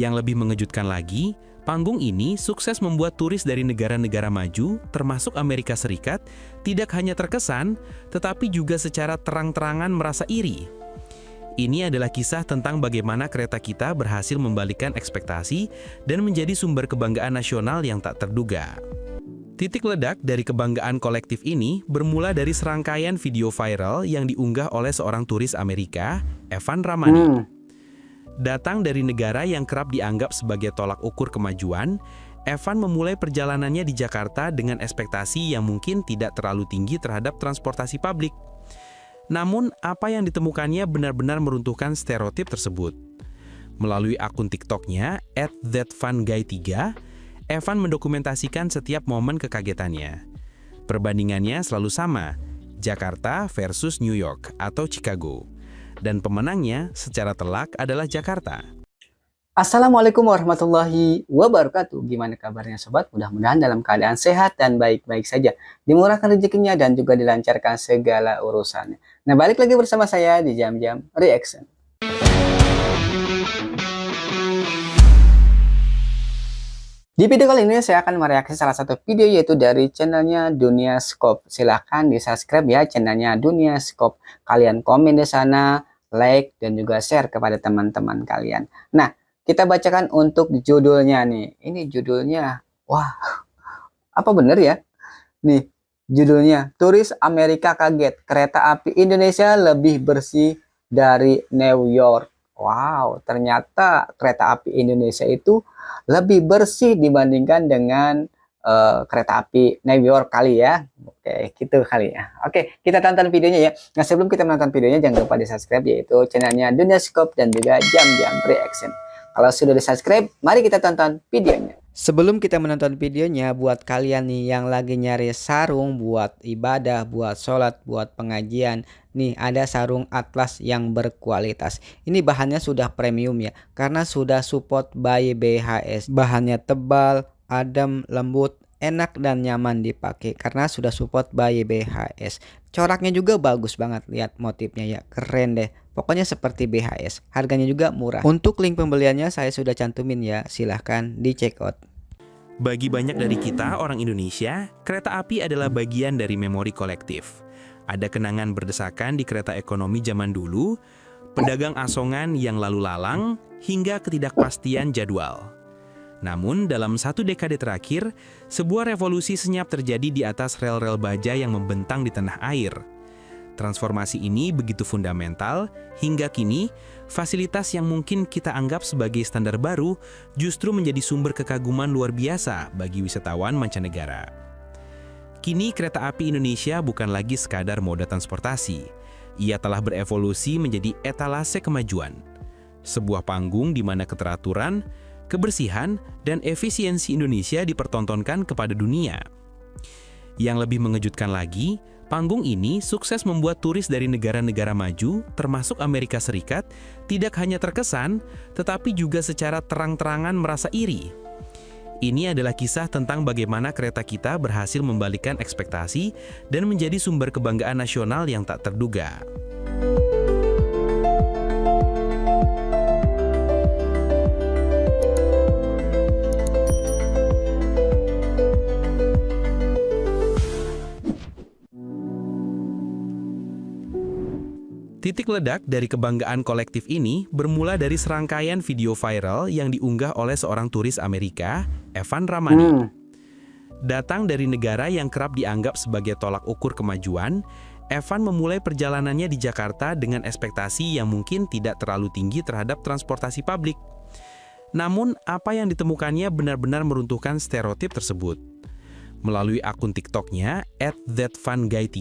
Yang lebih mengejutkan lagi, panggung ini sukses membuat turis dari negara-negara maju, termasuk Amerika Serikat, tidak hanya terkesan, tetapi juga secara terang-terangan merasa iri. Ini adalah kisah tentang bagaimana kereta kita berhasil membalikkan ekspektasi dan menjadi sumber kebanggaan nasional yang tak terduga. Titik ledak dari kebanggaan kolektif ini bermula dari serangkaian video viral yang diunggah oleh seorang turis Amerika, Evan Ramani. Datang dari negara yang kerap dianggap sebagai tolak ukur kemajuan, Evan memulai perjalanannya di Jakarta dengan ekspektasi yang mungkin tidak terlalu tinggi terhadap transportasi publik. Namun, apa yang ditemukannya benar-benar meruntuhkan stereotip tersebut. Melalui akun TikTok-nya @thatfunguy3, Evan mendokumentasikan setiap momen kekagetannya. Perbandingannya selalu sama, Jakarta versus New York atau Chicago. Dan pemenangnya secara telak adalah Jakarta. Assalamualaikum warahmatullahi wabarakatuh. Gimana kabarnya sobat? Mudah-mudahan dalam keadaan sehat dan baik-baik saja. Dimurahkan rezekinya dan juga dilancarkan segala urusannya. Nah, balik lagi bersama saya di Jam-Jam Reaction. Di video kali ini saya akan mereaksi salah satu video yaitu dari channelnya Dunia Scope. Silahkan di subscribe ya channelnya Dunia Scope. Kalian komen di sana, like, dan juga share kepada teman-teman kalian. Nah, kita bacakan untuk judulnya nih. Ini judulnya, wah, apa bener ya? Nih, judulnya, Turis Amerika kaget, kereta api Indonesia lebih bersih dari New York. Wow, ternyata kereta api Indonesia itu lebih bersih dibandingkan dengan kereta api New York kali ya. Oke, gitu kali ya. Oke, kita tonton videonya ya. Nah, sebelum kita menonton videonya jangan lupa di subscribe yaitu channelnya Dunia Scope dan juga Jam-Jam Reaction. Kalau sudah di subscribe, mari kita tonton videonya. Sebelum kita menonton videonya, buat kalian nih yang lagi nyari sarung buat ibadah, buat sholat, buat pengajian, nih ada sarung atlas yang berkualitas. Ini bahannya sudah premium ya, karena sudah support by BHS. Bahannya tebal, adem, lembut, enak dan nyaman dipakai karena sudah support by BHS. Coraknya juga bagus banget, lihat motifnya ya, keren deh. Pokoknya seperti BHS, harganya juga murah. Untuk link pembeliannya saya sudah cantumin ya, silahkan di check out. Bagi banyak dari kita orang Indonesia, kereta api adalah bagian dari memori kolektif. Ada kenangan berdesakan di kereta ekonomi zaman dulu, pedagang asongan yang lalu lalang, hingga ketidakpastian jadwal. Namun, dalam satu dekade terakhir, sebuah revolusi senyap terjadi di atas rel-rel baja yang membentang di tanah air. Transformasi ini begitu fundamental, hingga kini, fasilitas yang mungkin kita anggap sebagai standar baru justru menjadi sumber kekaguman luar biasa bagi wisatawan mancanegara. Kini, kereta api Indonesia bukan lagi sekadar moda transportasi. Ia telah berevolusi menjadi etalase kemajuan. Sebuah panggung di mana keteraturan, kebersihan, dan efisiensi Indonesia dipertontonkan kepada dunia. Yang lebih mengejutkan lagi, panggung ini sukses membuat turis dari negara-negara maju, termasuk Amerika Serikat, tidak hanya terkesan, tetapi juga secara terang-terangan merasa iri. Ini adalah kisah tentang bagaimana kereta kita berhasil membalikkan ekspektasi dan menjadi sumber kebanggaan nasional yang tak terduga. Titik ledak dari kebanggaan kolektif ini bermula dari serangkaian video viral yang diunggah oleh seorang turis Amerika, Evan Ramani. Datang dari negara yang kerap dianggap sebagai tolak ukur kemajuan, Evan memulai perjalanannya di Jakarta dengan ekspektasi yang mungkin tidak terlalu tinggi terhadap transportasi publik. Namun, apa yang ditemukannya benar-benar meruntuhkan stereotip tersebut. Melalui akun TikTok-nya @thatfunguy3,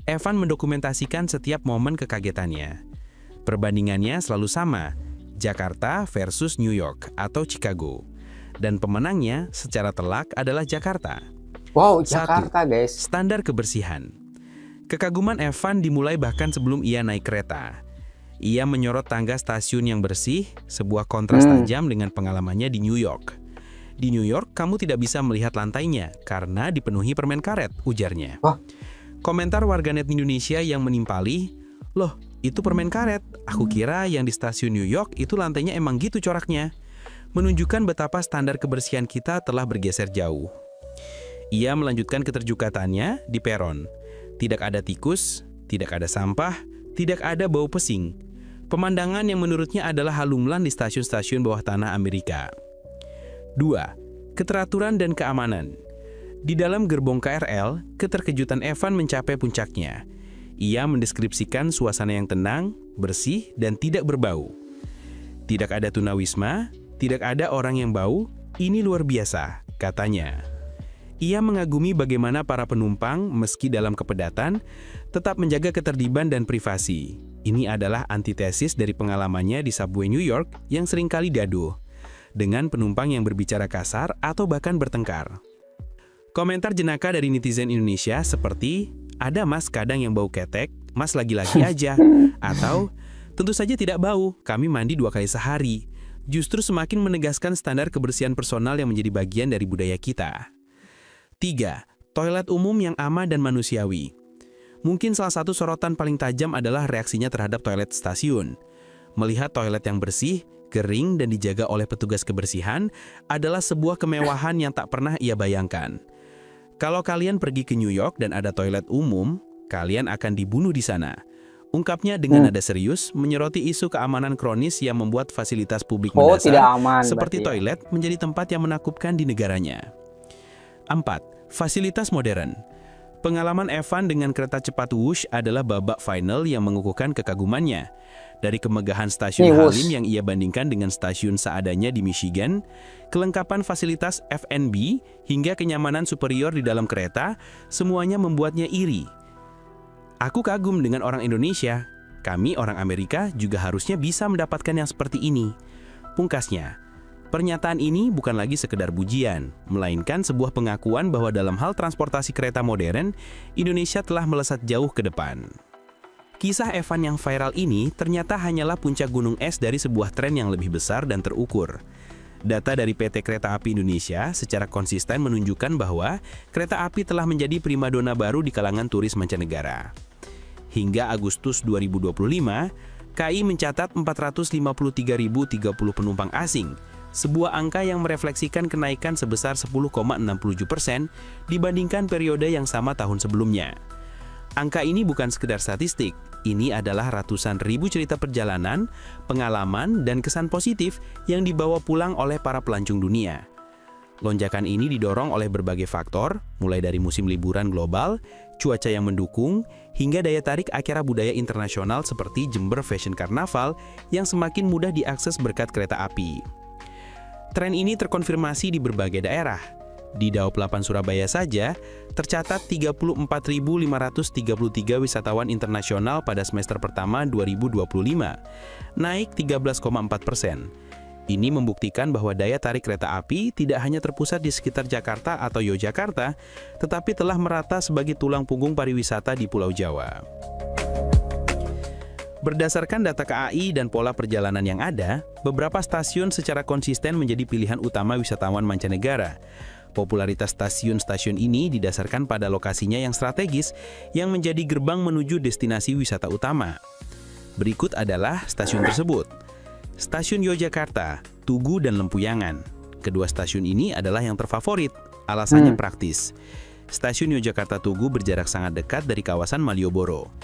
Evan mendokumentasikan setiap momen kekagetannya. Perbandingannya selalu sama, Jakarta versus New York atau Chicago. Dan pemenangnya secara telak adalah Jakarta. Wow, Jakarta guys. Standar kebersihan. Kekaguman Evan dimulai bahkan sebelum ia naik kereta. Ia menyorot tangga stasiun yang bersih, sebuah kontras tajam dengan pengalamannya di New York. Di New York, kamu tidak bisa melihat lantainya karena dipenuhi permen karet, ujarnya. Wah. Komentar warganet Indonesia yang menimpali, loh itu permen karet, aku kira yang di stasiun New York itu lantainya emang gitu coraknya. menunjukkan betapa standar kebersihan kita telah bergeser jauh. Ia melanjutkan keterjukatannya di peron. Tidak ada tikus, tidak ada sampah, tidak ada bau pesing. Pemandangan yang menurutnya adalah halumlan di stasiun-stasiun bawah tanah Amerika. 2. Keteraturan dan keamanan. Di dalam gerbong KRL, keterkejutan Evan mencapai puncaknya. Ia mendeskripsikan suasana yang tenang, bersih, dan tidak berbau. Tidak ada tunawisma, tidak ada orang yang bau, ini luar biasa, katanya. Ia mengagumi bagaimana para penumpang, meski dalam kepedatan, tetap menjaga ketertiban dan privasi. Ini adalah antitesis dari pengalamannya di subway New York yang seringkali gaduh, dengan penumpang yang berbicara kasar atau bahkan bertengkar. Komentar jenaka dari netizen Indonesia seperti, ada mas kadang yang bau ketek, mas lagi-lagi aja, atau tentu saja tidak bau, kami mandi 2 kali sehari. Justru semakin menegaskan standar kebersihan personal yang menjadi bagian dari budaya kita. 3. Toilet umum yang aman dan manusiawi. Mungkin salah satu sorotan paling tajam adalah reaksinya terhadap toilet stasiun. Melihat toilet yang bersih, kering, dan dijaga oleh petugas kebersihan adalah sebuah kemewahan yang tak pernah ia bayangkan. Kalau kalian pergi ke New York dan ada toilet umum, kalian akan dibunuh di sana. Ungkapnya dengan nada serius, menyoroti isu keamanan kronis yang membuat fasilitas publik mendasar tidak aman, seperti berarti ya. toilet menjadi tempat yang menakutkan di negaranya. 4. Fasilitas modern. Pengalaman Evan dengan kereta cepat Wush adalah babak final yang mengukuhkan kekagumannya. Dari kemegahan stasiun Halim yang ia bandingkan dengan stasiun seadanya di Michigan, kelengkapan fasilitas F&B hingga kenyamanan superior di dalam kereta, semuanya membuatnya iri. Aku kagum dengan orang Indonesia. Kami orang Amerika juga harusnya bisa mendapatkan yang seperti ini. Pungkasnya, pernyataan ini bukan lagi sekedar pujian, melainkan sebuah pengakuan bahwa dalam hal transportasi kereta modern, Indonesia telah melesat jauh ke depan. Kisah Evan yang viral ini ternyata hanyalah puncak gunung es dari sebuah tren yang lebih besar dan terukur. Data dari PT Kereta Api Indonesia secara konsisten menunjukkan bahwa kereta api telah menjadi primadona baru di kalangan turis mancanegara. Hingga Agustus 2025, KAI mencatat 453.030 penumpang asing, sebuah angka yang merefleksikan kenaikan sebesar 10,67% dibandingkan periode yang sama tahun sebelumnya. Angka ini bukan sekedar statistik, ini adalah ratusan ribu cerita perjalanan, pengalaman, dan kesan positif yang dibawa pulang oleh para pelancong dunia. Lonjakan ini didorong oleh berbagai faktor, mulai dari musim liburan global, cuaca yang mendukung, hingga daya tarik acara budaya internasional seperti Jember Fashion Carnaval yang semakin mudah diakses berkat kereta api. Tren ini terkonfirmasi di berbagai daerah. Di Daop 8 Surabaya saja, tercatat 34.533 wisatawan internasional pada semester pertama 2025, naik 13,4%. Ini membuktikan bahwa daya tarik kereta api tidak hanya terpusat di sekitar Jakarta atau Yogyakarta, tetapi telah merata sebagai tulang punggung pariwisata di Pulau Jawa. Berdasarkan data KAI dan pola perjalanan yang ada, beberapa stasiun secara konsisten menjadi pilihan utama wisatawan mancanegara. Popularitas stasiun-stasiun ini didasarkan pada lokasinya yang strategis yang menjadi gerbang menuju destinasi wisata utama. Berikut adalah stasiun tersebut. Stasiun Yogyakarta, Tugu, dan Lempuyangan. Kedua stasiun ini adalah yang terfavorit, alasannya praktis. Stasiun Yogyakarta Tugu berjarak sangat dekat dari kawasan Malioboro.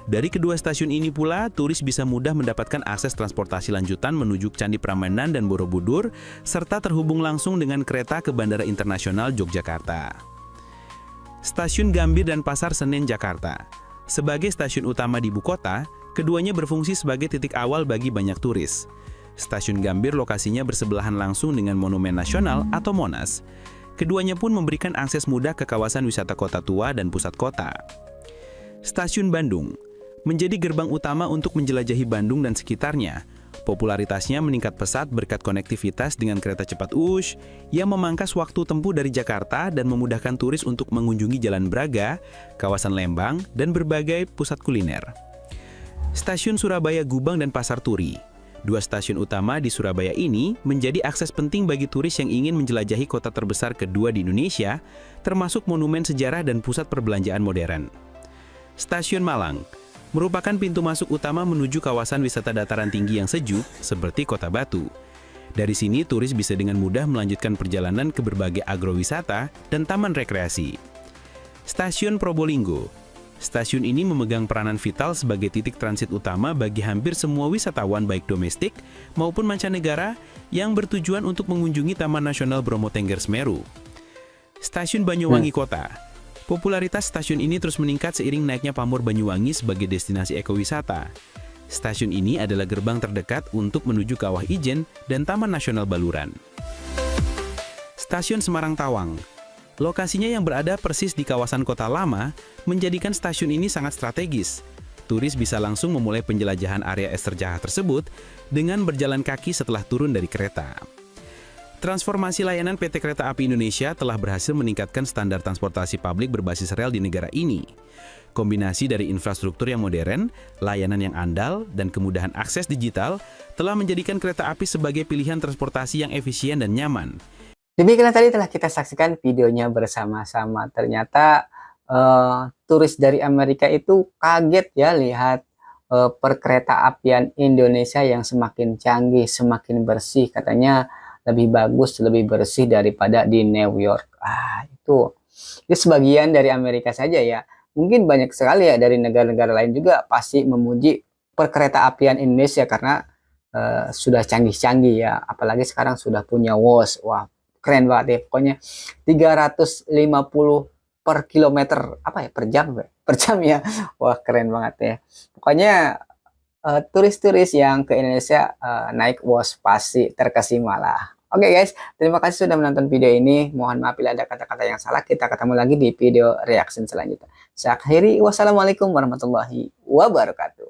Dari kedua stasiun ini pula, turis bisa mudah mendapatkan akses transportasi lanjutan menuju Candi Prambanan dan Borobudur, serta terhubung langsung dengan kereta ke Bandara Internasional Yogyakarta. Stasiun Gambir dan Pasar Senen Jakarta. Sebagai stasiun utama di ibu kota, keduanya berfungsi sebagai titik awal bagi banyak turis. Stasiun Gambir lokasinya bersebelahan langsung dengan Monumen Nasional atau Monas. Keduanya pun memberikan akses mudah ke kawasan wisata kota tua dan pusat kota. Stasiun Bandung menjadi gerbang utama untuk menjelajahi Bandung dan sekitarnya. Popularitasnya meningkat pesat berkat konektivitas dengan kereta cepat Wush yang memangkas waktu tempuh dari Jakarta dan memudahkan turis untuk mengunjungi Jalan Braga, kawasan Lembang, dan berbagai pusat kuliner. Stasiun Surabaya Gubeng dan Pasar Turi. Dua stasiun utama di Surabaya ini menjadi akses penting bagi turis yang ingin menjelajahi kota terbesar kedua di Indonesia, termasuk monumen sejarah dan pusat perbelanjaan modern. Stasiun Malang merupakan pintu masuk utama menuju kawasan wisata dataran tinggi yang sejuk seperti Kota Batu. Dari sini, turis bisa dengan mudah melanjutkan perjalanan ke berbagai agrowisata dan taman rekreasi. Stasiun Probolinggo. Stasiun ini memegang peranan vital sebagai titik transit utama bagi hampir semua wisatawan baik domestik maupun mancanegara yang bertujuan untuk mengunjungi Taman Nasional Bromo Tengger Semeru. Stasiun Banyuwangi Kota. Popularitas stasiun ini terus meningkat seiring naiknya pamor Banyuwangi sebagai destinasi ekowisata. Stasiun ini adalah gerbang terdekat untuk menuju Kawah Ijen dan Taman Nasional Baluran. Stasiun Semarang Tawang. Lokasinya yang berada persis di kawasan kota lama menjadikan stasiun ini sangat strategis. Turis bisa langsung memulai penjelajahan area es terjah tersebut dengan berjalan kaki setelah turun dari kereta. Transformasi layanan PT Kereta Api Indonesia telah berhasil meningkatkan standar transportasi publik berbasis rel di negara ini. Kombinasi dari infrastruktur yang modern, layanan yang andal, dan kemudahan akses digital telah menjadikan kereta api sebagai pilihan transportasi yang efisien dan nyaman. Demikianlah tadi telah kita saksikan videonya bersama-sama. Ternyata turis dari Amerika itu kaget ya lihat perkereta apian Indonesia yang semakin canggih, semakin bersih. Katanya lebih bagus, lebih bersih daripada di New York. Itu sebagian dari Amerika saja ya. Mungkin banyak sekali ya dari negara-negara lain juga pasti memuji perkereta apian Indonesia karena sudah canggih-canggih ya. Apalagi sekarang sudah punya WOS. Wah, keren banget ya. Pokoknya 350 per kilometer per jam ya. Wah, keren banget ya. Pokoknya turis-turis yang ke Indonesia naik WOS pasti terkesima lah. Oke guys, terima kasih sudah menonton video ini. Mohon maaf bila ada kata-kata yang salah. Kita ketemu lagi di video reaction selanjutnya. Saya akhiri, wassalamualaikum warahmatullahi wabarakatuh.